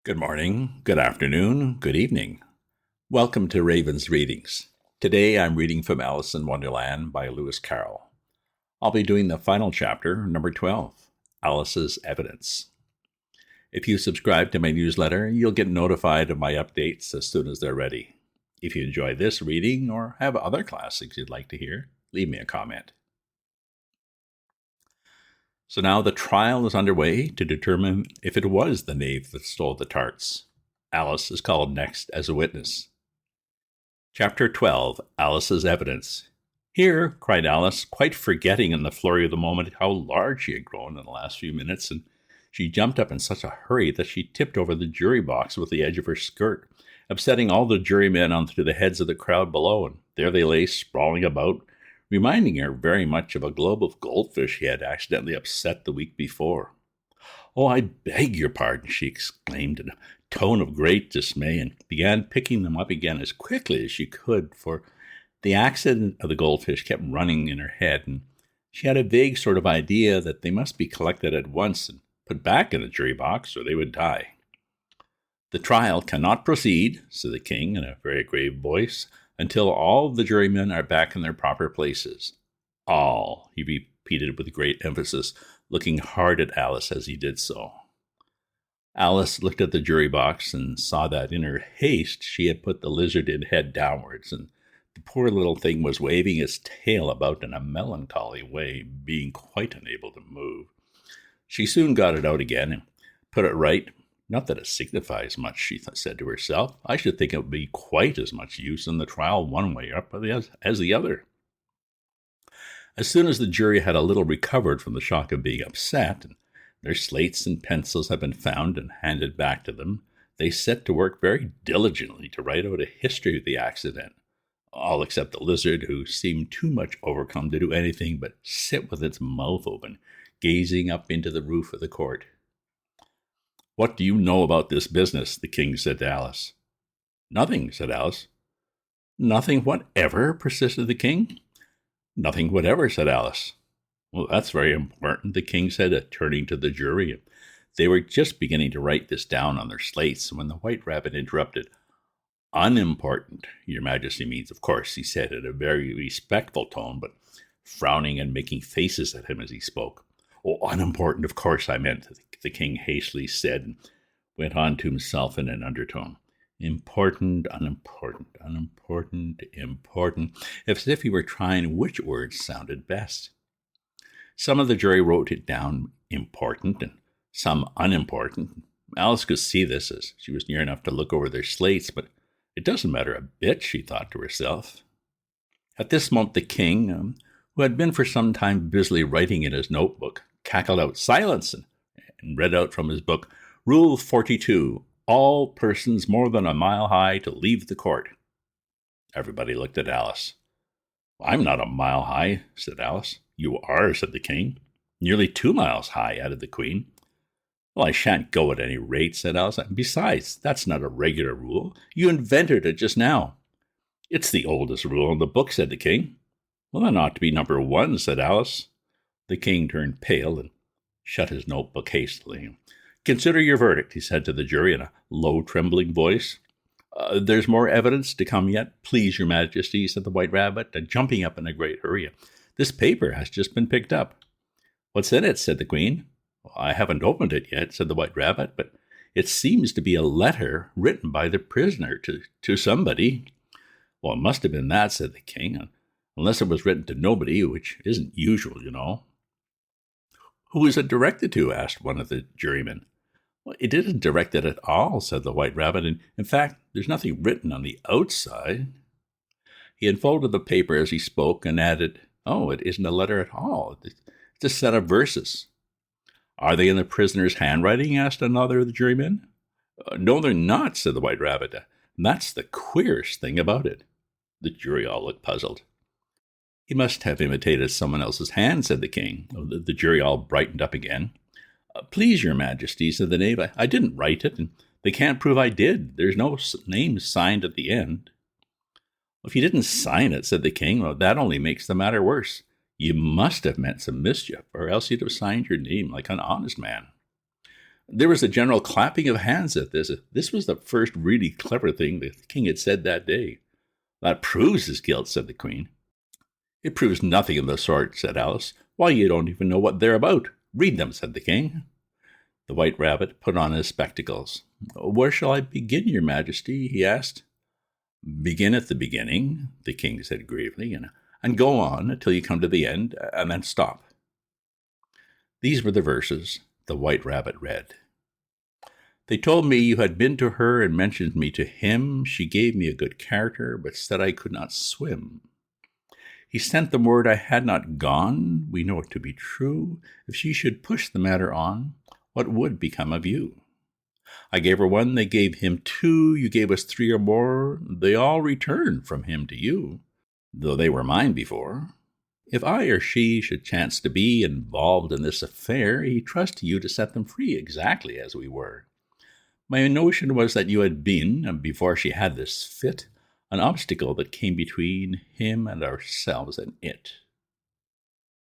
Good morning, good afternoon, good evening. Welcome to Raven's Readings. Today I'm reading from Alice in Wonderland by Lewis Carroll. I'll be doing the final chapter, number 12, Alice's Evidence. If you subscribe to my newsletter, you'll get notified of my updates as soon as they're ready. If you enjoy this reading or have other classics you'd like to hear, leave me a comment. So now the trial is underway to determine if it was the knave that stole the tarts. Alice is called next as a witness. Chapter 12, Alice's Evidence. Here, cried Alice, quite forgetting in the flurry of the moment how large she had grown in the last few minutes, and she jumped up in such a hurry that she tipped over the jury box with the edge of her skirt, upsetting all the jurymen onto the heads of the crowd below, and there they lay sprawling about, reminding her very much of a globe of goldfish he had accidentally upset the week before. "Oh, I beg your pardon," she exclaimed in a tone of great dismay, and began picking them up again as quickly as she could, for the accident of the goldfish kept running in her head, and she had a vague sort of idea that they must be collected at once and put back in the jury box, or they would die. "The trial cannot proceed," said the king in a very grave voice, "until all the jurymen are back in their proper places." "All," he repeated with great emphasis, looking hard at Alice as he did so. Alice looked at the jury box and saw that in her haste she had put the lizarded head downwards, and the poor little thing was waving its tail about in a melancholy way, being quite unable to move. She soon got it out again and put it right. "Not that it signifies much," she said to herself. "I should think it would be quite as much use in the trial one way up as the other." As soon as the jury had a little recovered from the shock of being upset, and their slates and pencils had been found and handed back to them, they set to work very diligently to write out a history of the accident, all except the lizard, who seemed too much overcome to do anything but sit with its mouth open, gazing up into the roof of the court. "What do you know about this business?" the king said to Alice. "Nothing," said Alice. "Nothing whatever?" persisted the king. "Nothing whatever," said Alice. "Well, that's very important," the king said, turning to the jury. They were just beginning to write this down on their slates when the white rabbit interrupted. "Unimportant, your majesty means, of course," he said in a very respectful tone, but frowning and making faces at him as he spoke. "Oh, unimportant, of course I meant," the king hastily said, and went on to himself in an undertone. "Important, unimportant, unimportant, important," as if he were trying which words sounded best. Some of the jury wrote it down important, and some unimportant. Alice could see this as she was near enough to look over their slates, but it doesn't matter a bit, she thought to herself. At this moment the king, who had been for some time busily writing in his notebook, cackled out, "Silence!" and read out from his book, "Rule 42, all persons more than a mile high to leave the court." Everybody looked at Alice. "I'm not a mile high," said Alice. "You are," said the king. "Nearly 2 miles high," added the queen. "Well, I shan't go at any rate," said Alice. "Besides, that's not a regular rule. You invented it just now." "It's the oldest rule in the book," said the king. "Well, then ought to be number 1, said Alice. The king turned pale and shut his notebook hastily. "Consider your verdict," he said to the jury in a low, trembling voice. "There's more evidence to come yet, please, your majesty," said the white rabbit, jumping up in a great hurry. "This paper has just been picked up." "What's in it?" said the queen. "I haven't opened it yet," said the white rabbit, "but it seems to be a letter written by the prisoner to somebody." "Well, it must have been that," said the king, "unless it was written to nobody, which isn't usual, you know." "Who is it directed to?" asked one of the jurymen. "Well, it isn't directed at all," said the white rabbit, "and in fact, there's nothing written on the outside." He unfolded the paper as he spoke and added, "Oh, it isn't a letter at all. It's a set of verses." "Are they in the prisoner's handwriting?" asked another of the jurymen. "No, they're not," said the white rabbit. "That's the queerest thing about it." The jury all looked puzzled. "He must have imitated someone else's hand," said the king. The jury all brightened up again. "Please, your majesty," said the knave, "I didn't write it, and they can't prove I did. There's no name signed at the end." "If you didn't sign it," said the king, "well, that only makes the matter worse. You must have meant some mischief, or else you'd have signed your name like an honest man." There was a general clapping of hands at this. This was the first really clever thing the king had said that day. That proves his guilt, said the queen. It proves nothing of the sort, said Alice. Why, you don't even know what they're about. Read them, said the king. The White Rabbit put on his spectacles. Where shall I begin, your majesty? He asked. Begin at the beginning, the king said gravely, and go on until you come to the end, and then stop. These were the verses the White Rabbit read. They told me you had been to her and mentioned me to him. She gave me a good character, but said I could not swim. He sent them word I had not gone. We know it to be true. If she should push the matter on, what would become of you? I gave her one, they gave him two. You gave us three or more. They all returned from him to you, though they were mine before. If I or she should chance to be involved in this affair, he trusted you to set them free exactly as we were. My notion was that you had been, before she had this fit, an obstacle that came between him and ourselves and it.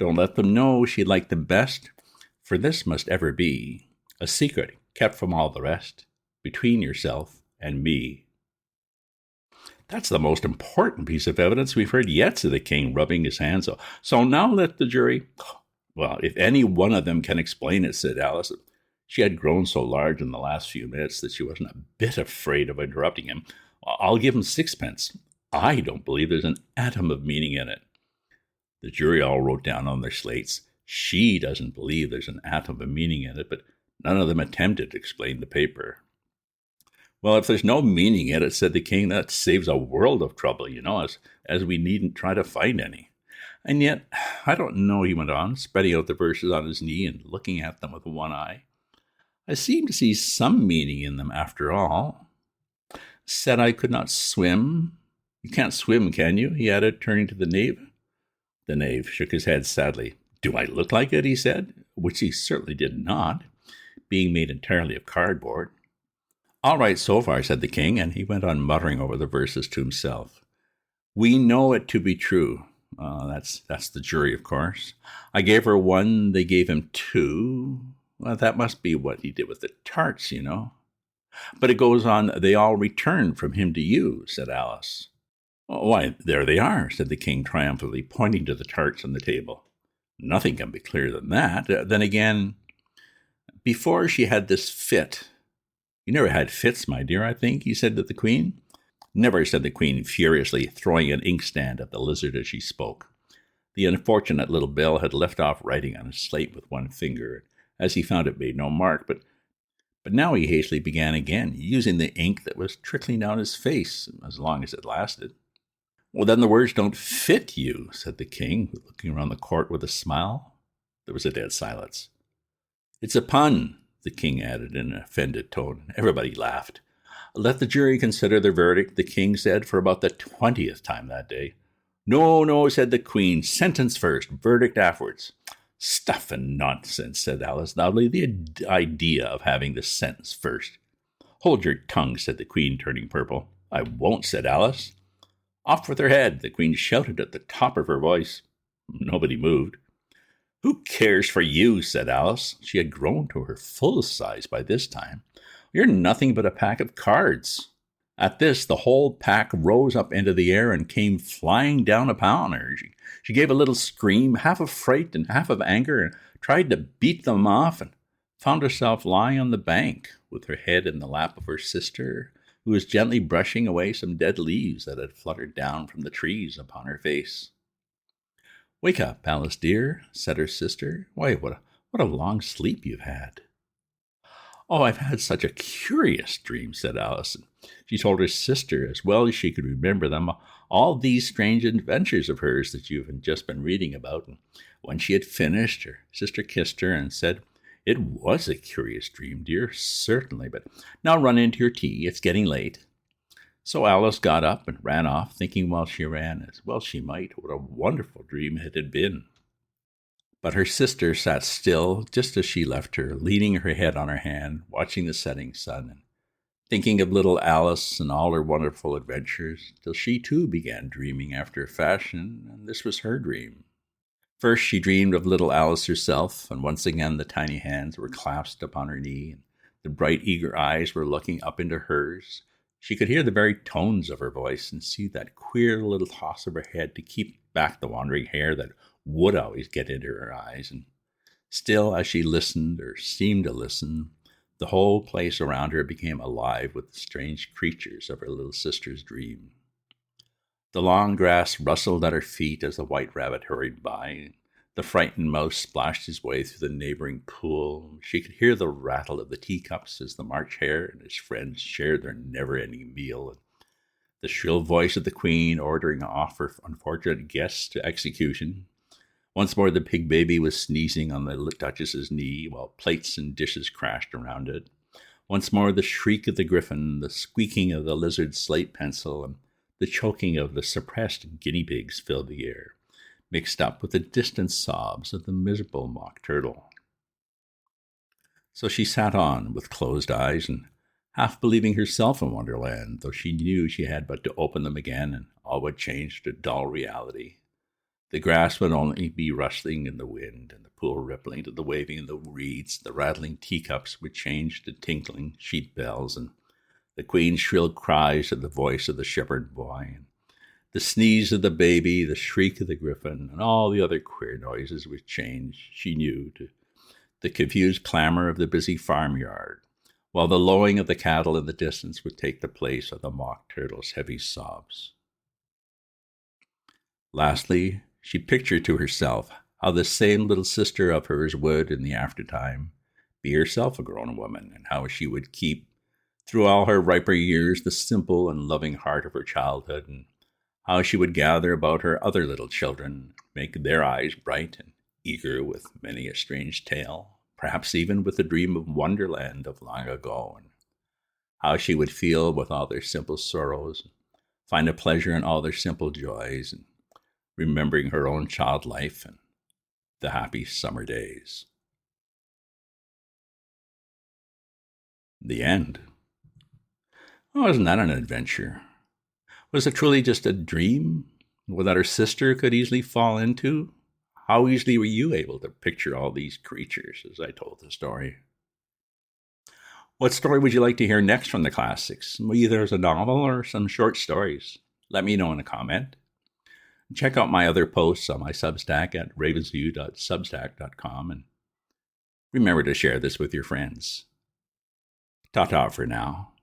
Don't let them know she liked them best, for this must ever be a secret kept from all the rest, between yourself and me. That's the most important piece of evidence we've heard yet, said the king, rubbing his hands. So now let the jury... Well, if any one of them can explain it, said Alice. She had grown so large in the last few minutes that she wasn't a bit afraid of interrupting him. I'll give him 6pence. I don't believe there's an atom of meaning in it. The jury all wrote down on their slates, she doesn't believe there's an atom of meaning in it, but none of them attempted to explain the paper. Well, if there's no meaning in it, said the king, that saves a world of trouble, as we needn't try to find any. And yet, I don't know, he went on, spreading out the verses on his knee and looking at them with one eye. I seem to see some meaning in them after all. Said I could not swim. You can't swim, can you? He added, turning to the knave. The knave shook his head sadly. Do I look like it? He said, which he certainly did not, being made entirely of cardboard. All right so far, said the king, and he went on muttering over the verses to himself. We know it to be true. That's the jury, of course. I gave her one, they gave him two. Well, that must be what he did with the tarts, But it goes on, they all returned from him to you, said Alice. Why, there they are, said the king triumphantly, pointing to the tarts on the table. Nothing can be clearer than that. Then again, before she had this fit. You never had fits, my dear, I think, he said to the queen. Never, said the queen, furiously, throwing an inkstand at the lizard as she spoke. The unfortunate little Bill had left off writing on his slate with one finger, as he found it made no mark, but now he hastily began again, using the ink that was trickling down his face, as long as it lasted. Well, then the words don't fit you, said the king, looking around the court with a smile. There was a dead silence. It's a pun, the king added in an offended tone. Everybody laughed. Let the jury consider their verdict, the king said for about the 20th time that day. No, said the queen. Sentence first, verdict afterwards. Stuff and nonsense, said Alice loudly. The idea of having the sentence first. Hold your tongue, said the queen, turning purple. I won't, said Alice. Off with her head, the queen shouted at the top of her voice. Nobody moved. Who cares for you, said Alice. She had grown to her full size by this time. You're nothing but a pack of cards. At this, the whole pack rose up into the air and came flying down upon her. She gave a little scream, half of fright and half of anger, and tried to beat them off, and found herself lying on the bank with her head in the lap of her sister, who was gently brushing away some dead leaves that had fluttered down from the trees upon her face. Wake up, Alice dear, said her sister. Why, what a long sleep you've had. Oh, I've had such a curious dream, said Alice. She told her sister, as well as she could remember them, all these strange adventures of hers that you've just been reading about. And when she had finished, her sister kissed her and said, It was a curious dream, dear, certainly, but now run into your tea. It's getting late. So Alice got up and ran off, thinking while she ran, as well she might, what a wonderful dream it had been. But her sister sat still just as she left her, leaning her head on her hand, watching the setting sun, and thinking of little Alice and all her wonderful adventures, till she too began dreaming after a fashion, and this was her dream. First she dreamed of little Alice herself, and once again the tiny hands were clasped upon her knee, and the bright, eager eyes were looking up into hers. She could hear the very tones of her voice and see that queer little toss of her head to keep back the wandering hair that would always get into her eyes. And still, as she listened, or seemed to listen, the whole place around her became alive with the strange creatures of her little sister's dream. The long grass rustled at her feet as the white rabbit hurried by. The frightened mouse splashed his way through the neighboring pool. She could hear the rattle of the teacups as the March Hare and his friends shared their never-ending meal, and the shrill voice of the Queen ordering off her unfortunate guests to execution. Once more the pig baby was sneezing on the Duchess's knee, while plates and dishes crashed around it. Once more the shriek of the griffin, the squeaking of the lizard's slate pencil, and the choking of the suppressed guinea pigs filled the air, mixed up with the distant sobs of the miserable mock turtle. So she sat on with closed eyes and half believing herself in Wonderland, though she knew she had but to open them again and all would change to dull reality. The grass would only be rustling in the wind, and the pool rippling to the waving of the reeds. The rattling teacups would change to tinkling sheep bells, and the Queen's shrill cries to the voice of the shepherd boy, and the sneeze of the baby, the shriek of the griffin, and all the other queer noises would change, she knew, to the confused clamor of the busy farmyard, while the lowing of the cattle in the distance would take the place of the mock turtle's heavy sobs. Lastly, she pictured to herself how this same little sister of hers would, in the aftertime, be herself a grown woman, and how she would keep, through all her riper years, the simple and loving heart of her childhood, and how she would gather about her other little children, make their eyes bright and eager with many a strange tale, perhaps even with the dream of Wonderland of long ago, and how she would feel with all their simple sorrows, find a pleasure in all their simple joys, and remembering her own child life and the happy summer days. The end. Oh, isn't that an adventure? Was it truly just a dream that her sister could easily fall into? How easily were you able to picture all these creatures as I told the story? What story would you like to hear next from the classics? Either as a novel or some short stories. Let me know in a comment. Check out my other posts on my Substack at ravensview.substack.com, and remember to share this with your friends. Ta-ta for now.